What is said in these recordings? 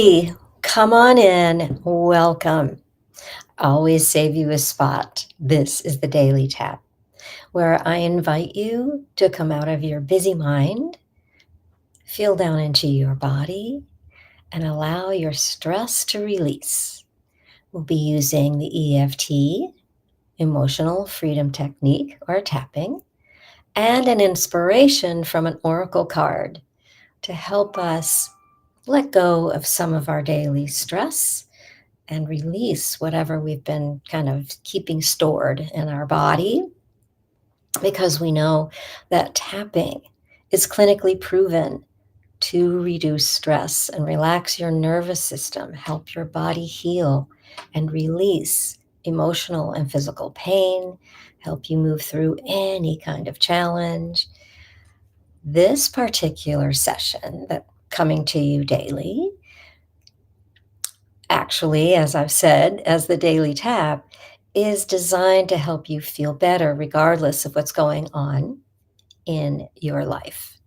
Hey, come on in. Welcome. Always save you a spot. This is the Daily Tap, where I invite you to come out of your busy mind, feel down into your body, and allow your stress to release. We'll be using the EFT, Emotional Freedom Technique, or tapping, and an inspiration from an oracle card to help us let go of some of our daily stress and release whatever we've been kind of keeping stored in our body, because we know that tapping is clinically proven to reduce stress and relax your nervous system, help your body heal and release emotional and physical pain, help you move through any kind of challenge. This particular session that coming to you daily, actually, as I've said, as the Daily Tap, is designed to help you feel better regardless of what's going on in your life.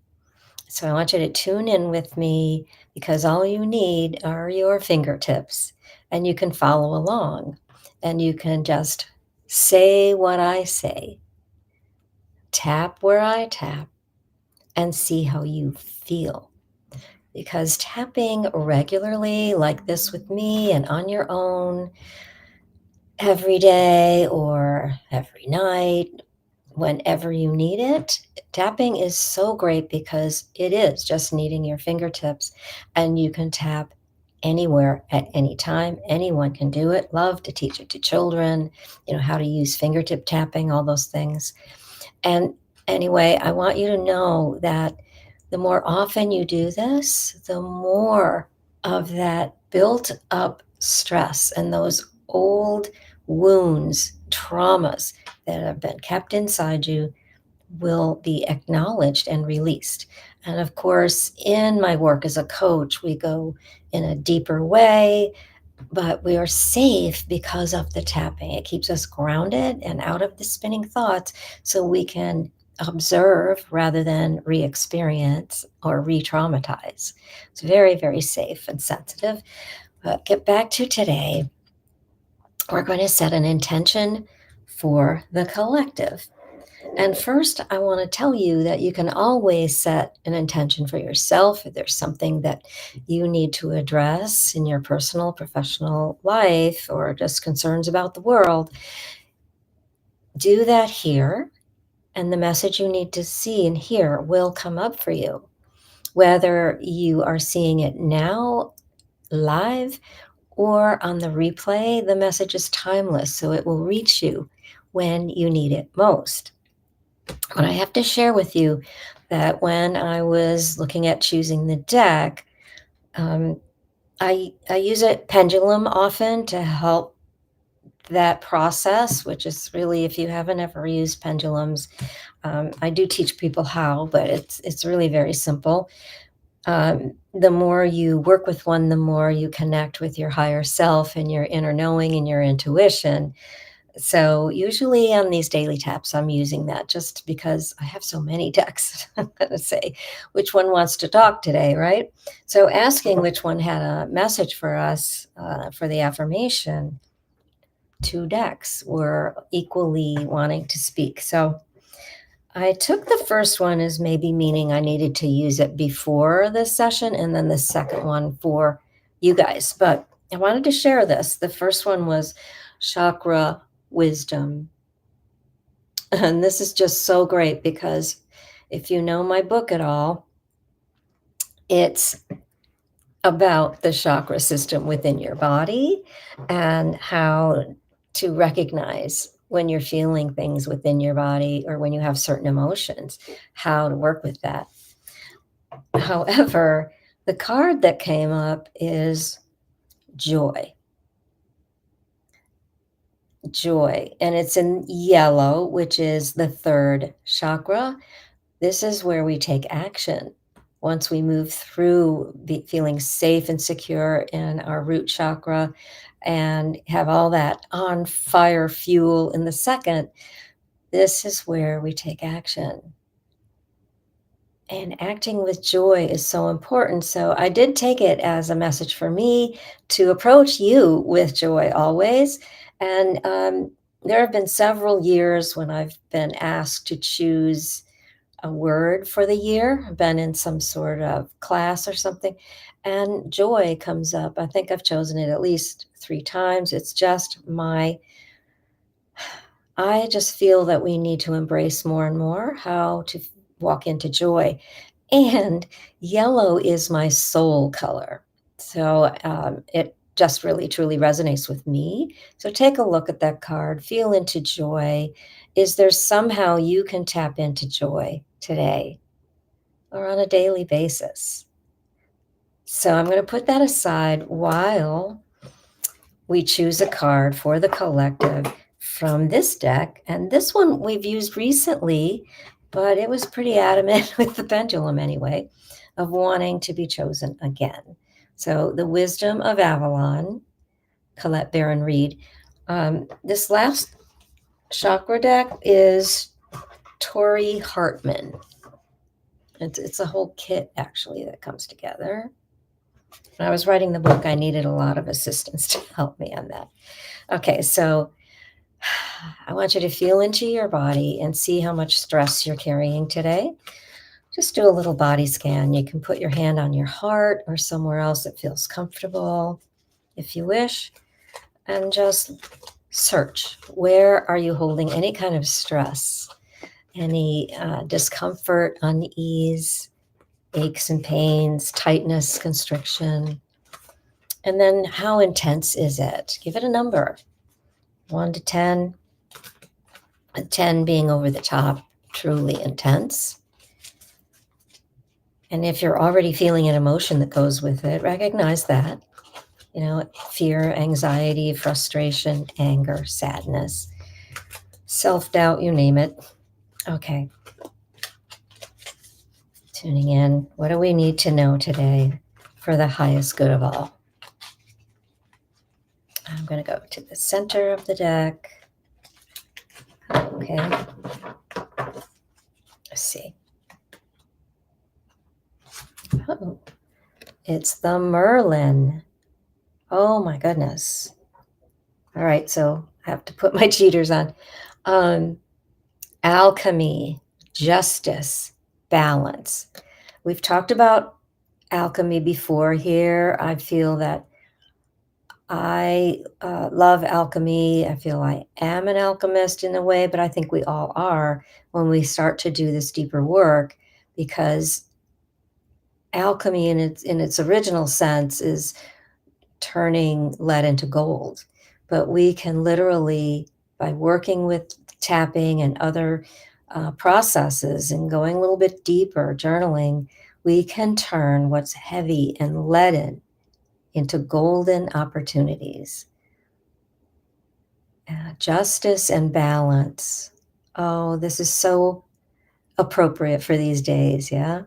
So I want you to tune in with me, because all you need are your fingertips, and you can follow along and you can just say what I say, tap where I tap, and see how you feel. Because tapping regularly like this with me and on your own every day or every night, whenever you need it, tapping is so great because it is just needing your fingertips, and you can tap anywhere at any time. Anyone can do it. Love to teach it to children, how to use fingertip tapping, all those things. And anyway, I want you to know that the more often you do this, the more of that built up stress and those old wounds, traumas that have been kept inside you will be acknowledged and released. And of course, in my work as a coach, we go in a deeper way, but we are safe because of the tapping. It keeps us grounded and out of the spinning thoughts, so we can observe rather than re-experience or re-traumatize. It's very, very safe and sensitive. But get back to today. We're going to set an intention for the collective. And first, I want to tell you that you can always set an intention for yourself if there's something that you need to address in your personal, professional life, or just concerns about the world. Do that here, and the message you need to see and hear will come up for you. Whether you are seeing it now live or on the replay, the message is timeless, so it will reach you when you need it most. But I have to share with you that when I was looking at choosing the deck, um, I use a pendulum often to help that process, which is really, if you haven't ever used pendulums, I do teach people how, but it's really very simple. The more you work with one, the more you connect with your higher self and your inner knowing and your intuition. So usually on these daily taps, I'm using that just because I have so many decks. I'm going to say, which one wants to talk today, right? So asking which one had a message for us for the affirmation, two decks were equally wanting to speak. So I took the first one as maybe meaning I needed to use it before this session, and then the second one for you guys. But I wanted to share this. The first one was chakra wisdom. And this is just so great because if you know my book at all, it's about the chakra system within your body and how to recognize when you're feeling things within your body or when you have certain emotions, how to work with that. However, the card that came up is joy. Joy. And it's in yellow, which is the third chakra. This is where we take action. Once we move through feeling safe and secure in our root chakra and have all that on fire fuel in the second, this is where we take action. And acting with joy is so important. So I did take it as a message for me to approach you with joy always. And there have been several years when I've been asked to choose a word for the year. I've been in some sort of class or something, and joy comes up. I think I've chosen it at least 3 times. It's just I just feel that we need to embrace more and more how to walk into joy. And yellow is my soul color. So it just really truly resonates with me. So take a look at that card, feel into joy. Is there somehow you can tap into joy today or on a daily basis? So I'm going to put that aside while we choose a card for the collective from this deck. And this one we've used recently, but it was pretty adamant with the pendulum anyway, of wanting to be chosen again. So the Wisdom of Avalon, Colette Baron-Reid. This last chakra deck is Tori Hartman. It's a whole kit, actually, that comes together. When I was writing the book, I needed a lot of assistance to help me on that. Okay, so I want you to feel into your body and see how much stress you're carrying today. Just do a little body scan. You can put your hand on your heart or somewhere else that feels comfortable if you wish, and just search. Where are you holding any kind of stress, any discomfort, unease, aches and pains, tightness, constriction? And then how intense is it? Give it a number, 1 to 10. 10 being over the top, truly intense. And if you're already feeling an emotion that goes with it, recognize that. You know, fear, anxiety, frustration, anger, sadness, self-doubt, you name it. Okay. Tuning in. What do we need to know today for the highest good of all? I'm going to go to the center of the deck. Okay. Let's see. Oh, it's the Merlin. Oh my goodness. All right, so I have to put my cheaters on. Alchemy, justice, balance. We've talked about alchemy before here. I feel that I love alchemy. I feel I am an alchemist in a way, but I think we all are when we start to do this deeper work, because alchemy in its original sense is turning lead into gold. But we can literally, by working with tapping and other processes and going a little bit deeper, journaling, we can turn what's heavy and leaden into golden opportunities. Justice and balance. Oh, this is so appropriate for these days, yeah?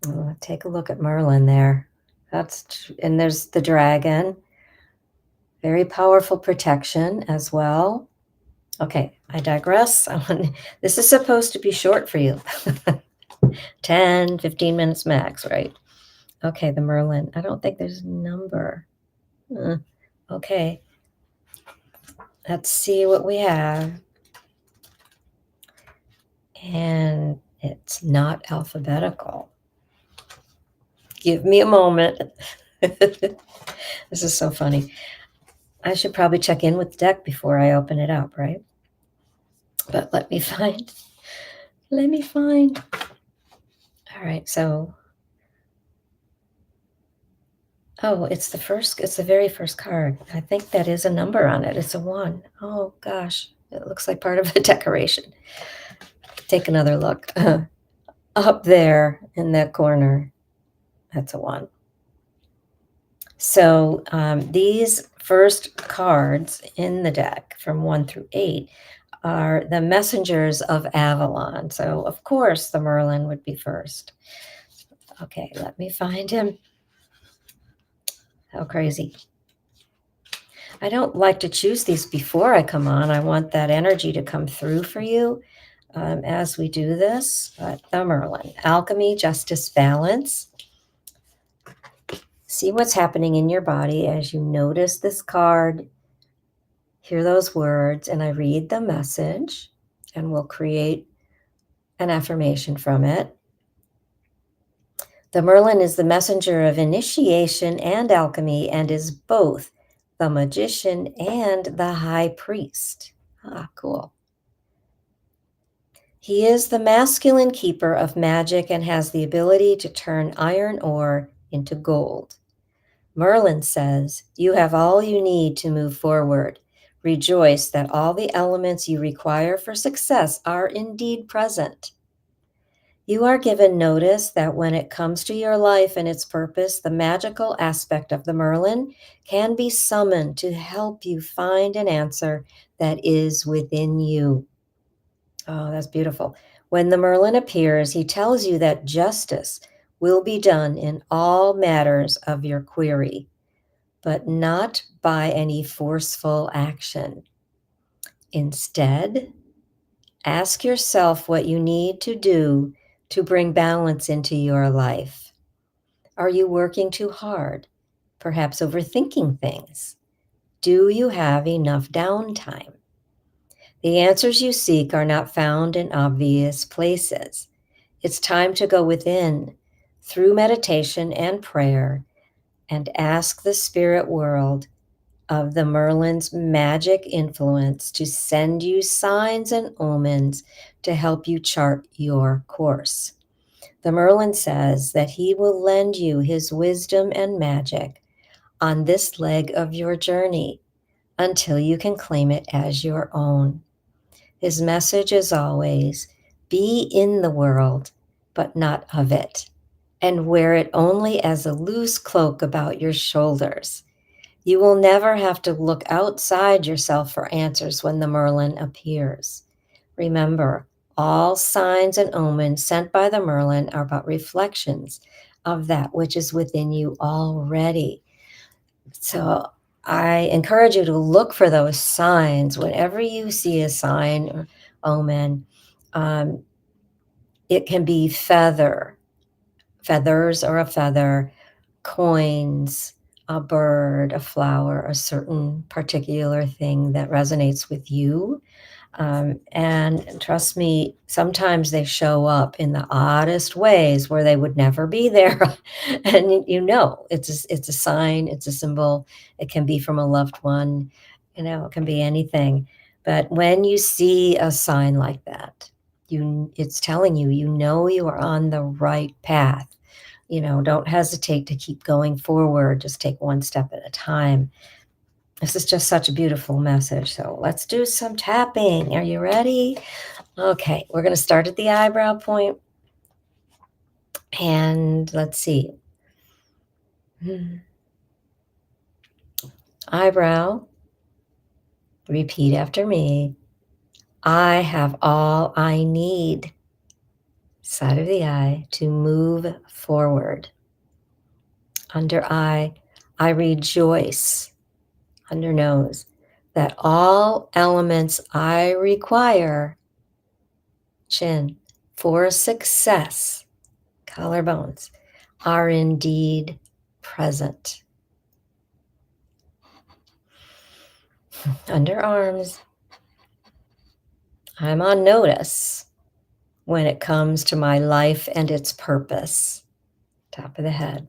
Oh, take a look at Merlin there. And there's the dragon. Very powerful protection as well. Okay, I digress. This is supposed to be short for you. 10, 15 minutes max, right? Okay, the Merlin. I don't think there's a number. Okay. Let's see what we have. And it's not alphabetical. Give me a moment. This is so funny. I should probably check in with the deck before I open it up, right? But let me find. All right, so. Oh, it's the very first card. I think that is a number on it. It's a 1. Oh gosh, it looks like part of a decoration. Take another look. Up there in that corner, that's a 1. So these first cards in the deck from 1 through 8 are the messengers of Avalon. So of course the Merlin would be first. Okay, let me find him. How crazy. I don't like to choose these before I come on. I want that energy to come through for you. as we do this. The Merlin, Alchemy, Justice, Balance. See what's happening in your body as you notice this card, hear those words, and I read the message, and we'll create an affirmation from it. The Merlin is the messenger of initiation and alchemy and is both the magician and the high priest. Ah, cool. He is the masculine keeper of magic and has the ability to turn iron ore into gold. Merlin says, "You have all you need to move forward. Rejoice that all the elements you require for success are indeed present. You are given notice that when it comes to your life and its purpose, the magical aspect of the Merlin can be summoned to help you find an answer that is within you." Oh, that's beautiful. When the Merlin appears, he tells you that justice will be done in all matters of your query, but not by any forceful action. Instead, ask yourself what you need to do to bring balance into your life. Are you working too hard? Perhaps overthinking things? Do you have enough downtime? The answers you seek are not found in obvious places. It's time to go within through meditation and prayer and ask the spirit world of the Merlin's magic influence to send you signs and omens to help you chart your course. The Merlin says that he will lend you his wisdom and magic on this leg of your journey until you can claim it as your own. His message is always, be in the world, but not of it, and wear it only as a loose cloak about your shoulders. You will never have to look outside yourself for answers when the Merlin appears. Remember, all signs and omens sent by the Merlin are but reflections of that which is within you already. So I encourage you to look for those signs whenever you see a sign or omen. It can be feathers or a feather, coins, a bird, a flower, a certain particular thing that resonates with you. And trust me, sometimes they show up in the oddest ways where they would never be there. And it's a sign, it's a symbol. It can be from a loved one, it can be anything. But when you see a sign like that, it's telling you, you are on the right path. Don't hesitate to keep going forward. Just take one step at a time. This is just such a beautiful message. So let's do some tapping. Are you ready? Okay, we're going to start at the eyebrow point. And let's see. Eyebrow. Repeat after me. I have all I need. Side of the eye to move forward. Under eye, I rejoice. Under nose, that all elements I require, chin, for success, collarbones, are indeed present. Underarms, I'm on notice when it comes to my life and its purpose. Top of the head,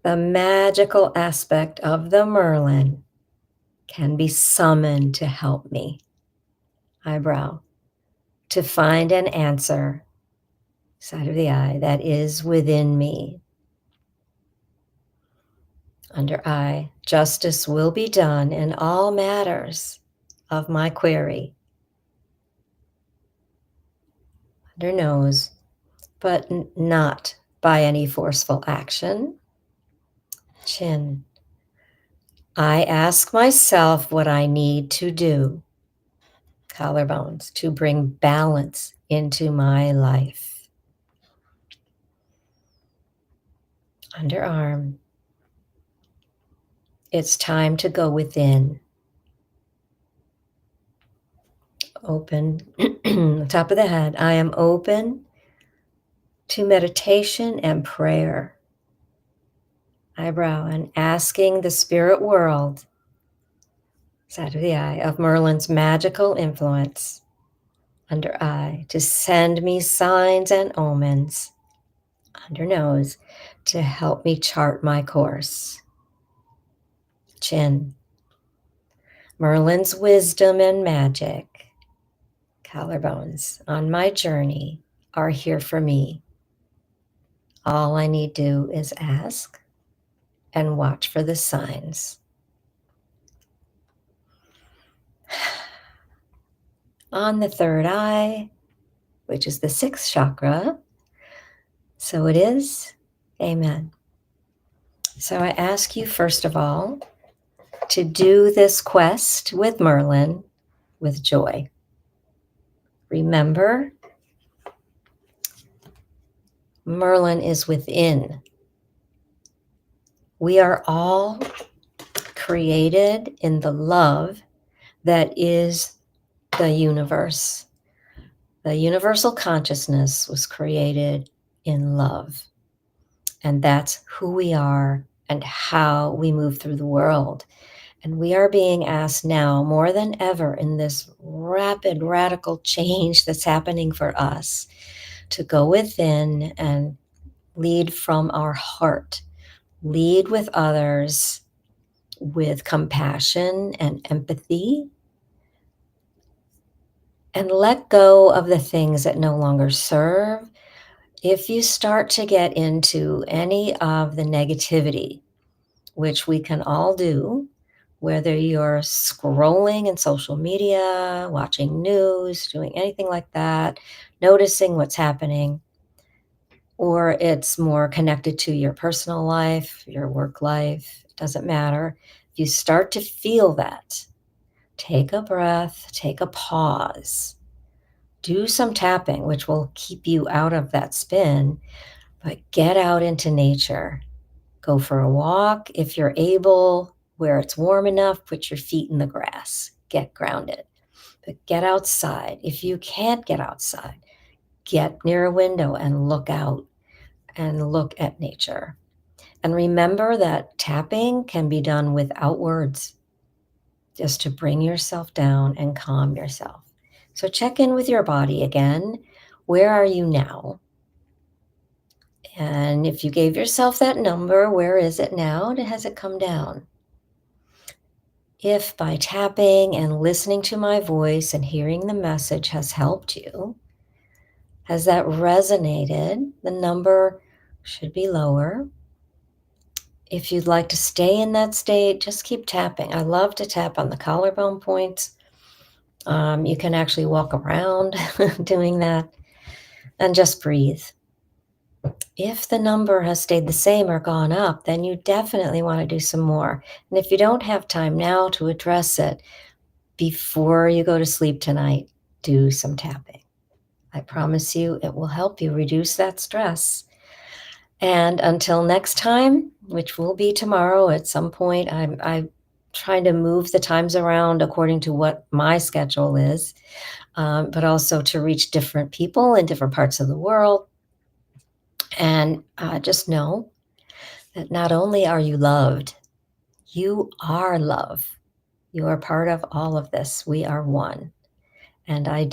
the magical aspect of the Merlin can be summoned to help me. Eyebrow, to find an answer, side of the eye, that is within me. Under eye, justice will be done in all matters of my query. Under nose, but not by any forceful action. Chin, I ask myself what I need to do. Collarbones, to bring balance into my life. Underarm, it's time to go within. Open Top of the head, I am open to meditation and prayer. Eyebrow, and asking the spirit world, side of the eye, of Merlin's magical influence, under eye, to send me signs and omens, under nose, to help me chart my course. Chin, Merlin's wisdom and magic, collarbones, on my journey are here for me. All I need do is ask and watch for the signs. On the third eye, which is the sixth chakra, so it is. Amen. So I ask you, first of all, to do this quest with Merlin with joy. Remember, Merlin is within. We are all created in the love that is the universe. The universal consciousness was created in love. And that's who we are and how we move through the world. And we are being asked now more than ever in this rapid, radical change that's happening for us to go within and lead from our heart, lead with others with compassion and empathy, and let go of the things that no longer serve. If you start to get into any of the negativity, which we can all do, whether you're scrolling in social media, watching news, doing anything like that, noticing what's happening, or it's more connected to your personal life, your work life, it doesn't matter. If you start to feel that, take a breath, take a pause, do some tapping, which will keep you out of that spin, but get out into nature. Go for a walk. If you're able, where it's warm enough, put your feet in the grass. Get grounded. But get outside. If you can't get outside, get near a window and look out and look at nature. And remember that tapping can be done without words, just to bring yourself down and calm yourself. So check in with your body again. Where are you now? And if you gave yourself that number, where is it now? Has it come down? If by tapping and listening to my voice and hearing the message has helped you, has that resonated? The number should be lower. If you'd like to stay in that state, just keep tapping. I love to tap on the collarbone points. You can actually walk around doing that and just breathe. If the number has stayed the same or gone up, then you definitely want to do some more. And if you don't have time now to address it, before you go to sleep tonight, do some tapping. I promise you it will help you reduce that stress. And until next time, which will be tomorrow at some point, I'm trying to move the times around according to what my schedule is, but also to reach different people in different parts of the world. And just know that not only are you loved, you are love. You are part of all of this. We are one. And I